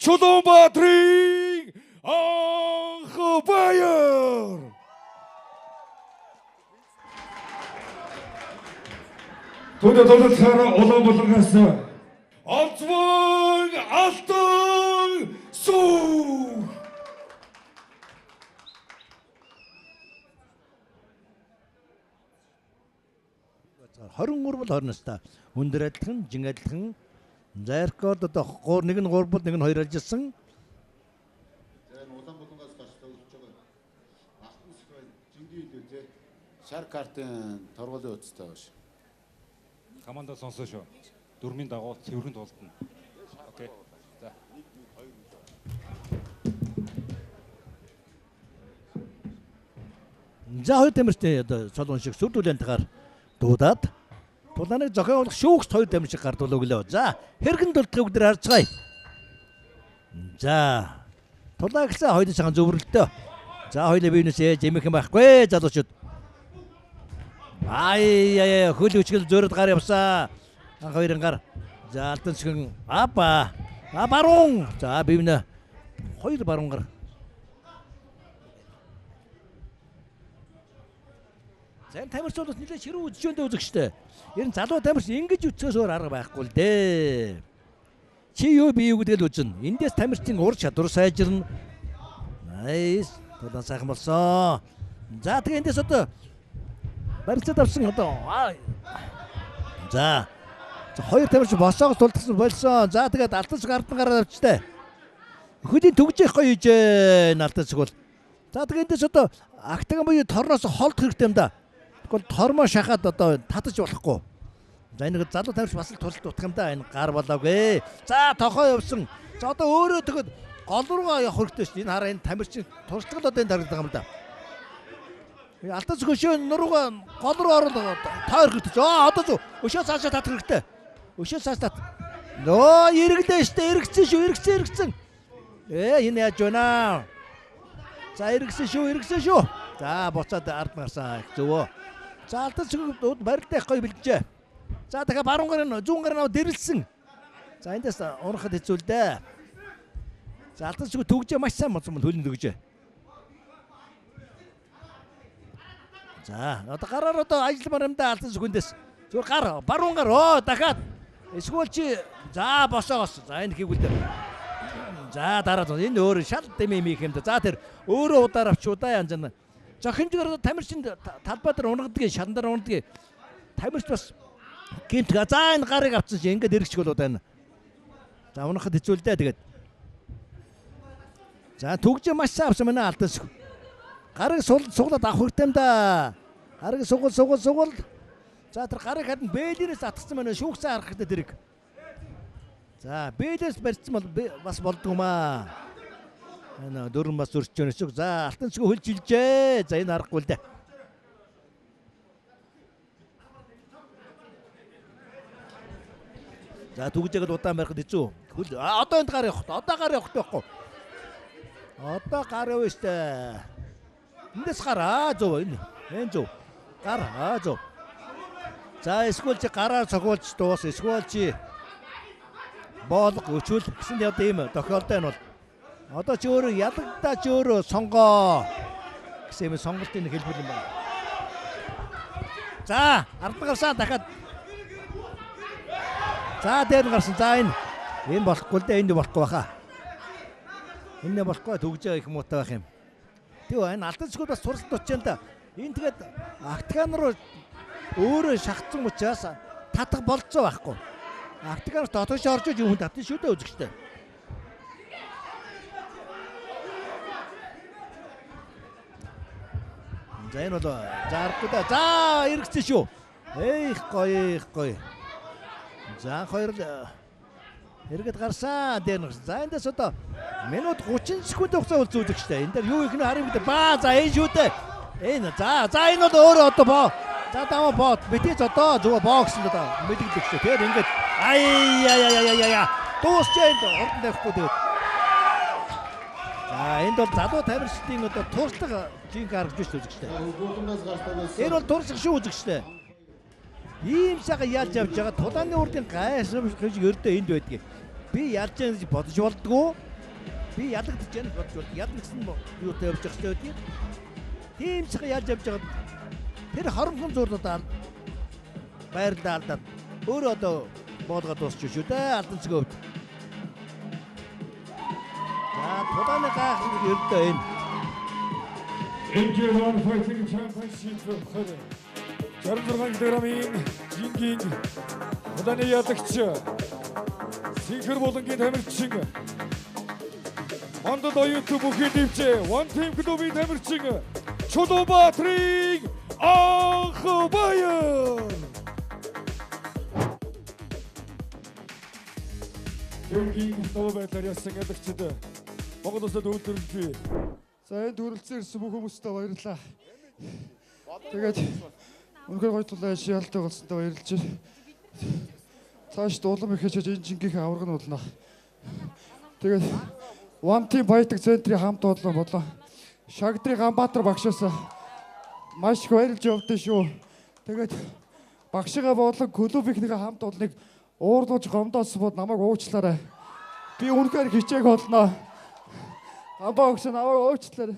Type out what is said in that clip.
Чулуунбаатрын анх баяр. Тодорхойлолцохоор Улаанбаатараас онцгой алтан сүү. 23 бол 20 настай. Өндөр адилхан, жин адилхан. За рекорд одоо нэг нь 3 бол нэг нь 2 ажилласан. Улаанбаатараас гарч тоглож байгаа. Алтан сүү жингийн үлээ шар картын торгуулийн үцтэй байна. Командаа сонсоо шүү. Дөрмийн дагуу цэвэрхэн тоглолтно. Окей. За. За хоёр тамирчтай одоо цолон шиг сүрдүүлэнтэйгээр дуудаад тулааныг зохиолох шүүгч хоёр тамир шиг гардуул өглөө. За хэрхэн дулдахыг өдөр харцгаая. За тулаа гэсэн хоёрын цагаан зөвөрлөлтөө. За хоёулаа биенээс ээж эмэх юм байхгүй залуучууд. Ай хөл үчгэл зөрөд гар явсаа. Анх хоёрын гар. За алтан сгэн апа. Баруун. За бивнэ хоёр баруун гар. За тамирчууд нэлээд ширүү үзчөөндөө үзэх штэ. Ер нь залуу тамирч ингэж үцээс өөр арга байхгүй л дээ. Чи юу би юу гэдэг л үзнэ. Эндээс тамирчдын ур чадвар сайжирна. Найс. Тулаан сайхан болсон. За тэгээ эндээс одоо барьцаад авсан одоо. За хоёр тамирч босоогоос тулдсан болсон. За тэгээд алтан цэг ардан гараад авчтай. Хөлийн төгж явах гоё ийж алтан цэг бол. За тэгээд эндээс одоо актаган буюу торноос холд хэрэгтэй юм да. Тэгвэл тормоо шахаад одоо татаж болохгүй. За энэ залуу тамирч бас л туршилт утгах юм да. Энэ гар болоогүй. За тохоо явсан. За одоо өөрөө тэгэхэд гол руугаа явах хэрэгтэй шүү дээ. Энэ хараа энэ тамирчин туршлагал одоо энэ дарагддаг юм да. Алтан цэг өшөө нуруугаа гол руу оруулаад тойр хэрэгтэй. Одоо зөв өшөө цаашаа татах хэрэгтэй. Өшөө цааш тат. Нөө эргэлдээ штэ эргэцэн шүү эргэцэн. Энэ яаж байна? За эргэсэн шүү. За буцаад ард гарсан зөвөө. За алтан цэг барилдаа их гоё бэлджээ. За дахиад баруун гарын зүүн гарын дэрэлсэн. За эндээс унахад хэцүү л дээ. За алтан цэг төгжээ маш сайн болсон хөлн төгжээ. За одоо гараар одоо ажилламаар юм да алтан цэгүндээс. Зүгээр гар баруун гар дахиад эсвэл чи за босоогоос. За энэ хийгүүл дээ. За дараа нь энэ өөр шал дэмий юм да. За тэр өөрөө удаар авч удаа янз янз. Зохимжоор тамирчинд талбай дээр унагдаг, шандар унагдаг. Тамирч бас гинт за энэ гарыг авчихсан чи ингээд эргэчих болоо байна. За унахад хэцүү л дээ тэгээд. За төгжээ маш сайн авсан байна алтан цэг. Гарыг суглаад авах хэрэгтэй юм да. Гарыг сугал. За тэр гарыг хадна бэлээрээс атгсан байна шүүгцэн харах хэрэгтэй тэрийг. За бэлээс барьсан бол бас болдгоо маа. Энэ дөрөн бас өрч өнөс. За алтан цэг хөлж илжээ. За энэ аргагүй л дээ. За түгжээгээд удаан барихад хэцүү. Одоо энд гар явах. Одоо гар явах байхгүй. Одоо гар явна штэ. Эндээс гар зөв энэ. Энэ зөв. Гар зөв. За эсвэл чи гараар цохиулж дуус. Эсвэл чи боолго өчүүл гэсэн яд ийм тохиолдол нь бол одоо ч өөрөө ялагдаа ч өөрөө сонгоо гэсэн юм сонголтын хэлбэр юм байна. За ард гарсан дахиад. За дээр гарсан. За энэ болохгүй л дээ. Энд болохгүй баха. Энэ болохгүй төгжөө их муутай байх юм. Тэгээ энэ алтан цэгүүд бас туршилт очиж юм да. Энэ тэгээд актаган руу өөрөө шахацсан учраас татах болцоо байхгүй. Актаганаас дотоош орж иж юм татна шүү дээ үзэгчтэй. За энэ бол заарахгүй да. За эргэцэн шүү. Их гоё. За хоёр л эргэд гарсан дээр нь. За эндээс одоо минут 30 секунд хугацаа үлдсэн үзэгчтэй. Энэ дээр юу их нэ харин баа за энэ шүү дээ. Энэ за энэ бол өөрөө одоо боо. За даваа боо. Мэдээж одоо зүгээр боо гэсэн одоо мэдэгдэх шүү. Тэгэхээр ингээд ай дуусчаа энэ урд тавихгүй тэгээд. За энд бол залуу тамирчдын одоо туршлага жинк харагдж шүү үзэгчтэй. Энэ бол туршлага шүү үзэгчтэй. Ийм сайхан яаж явж байгаа тулааны урдын гайшрам гэж өрдөө энд байдгийг. Би яаж яах гэж бодож болдгоо. би ялагдаж яана гэж бодож байна. Ялагдсан юутай явж байгаа ч тийм. Тийм ч яаж явж байгаа. Тэр хоромхон зурлуудаа байрлал алдаад өөрөө одоо боолгоод дуусчих шүү дээ Алтан цэгийн хувьд. За тулааны гайхал ердөө энэ. Injured Fighting Championship 66 кг-ийн жингийн удааны ялагч Синхэр булангийн тамирчин Мондод оюутан бүхий дэвжээ One Team клубын тамирчин Чулуунбаатрын анх баяр. Жингийн тоо байдлаар ясан ялагчид Монгол улсад үйлдвэрлэв. За энэ төрөлцсөн ирсэн бүх хүмүүстээ баярлалаа. Тэгээд үнэхээр гоё тулааш ялтай болсонтой баярлж байна. Цааш дуулам их хийж энэ жингийнхээ авраг нь болно. Тэгээд One Team Fighting центрийн хамт олон болоо. Шагдрын Ганбаатар багшаас маш их баярлж явдсан шүү. Тэгээд багшигаа болон клубийнхнийхээ хамт олныг уурлууж гомдоосон бод намайг уучлаарай. Би үнэхээр хичээг болно. Абаа өгсөн намайг уучлаарай.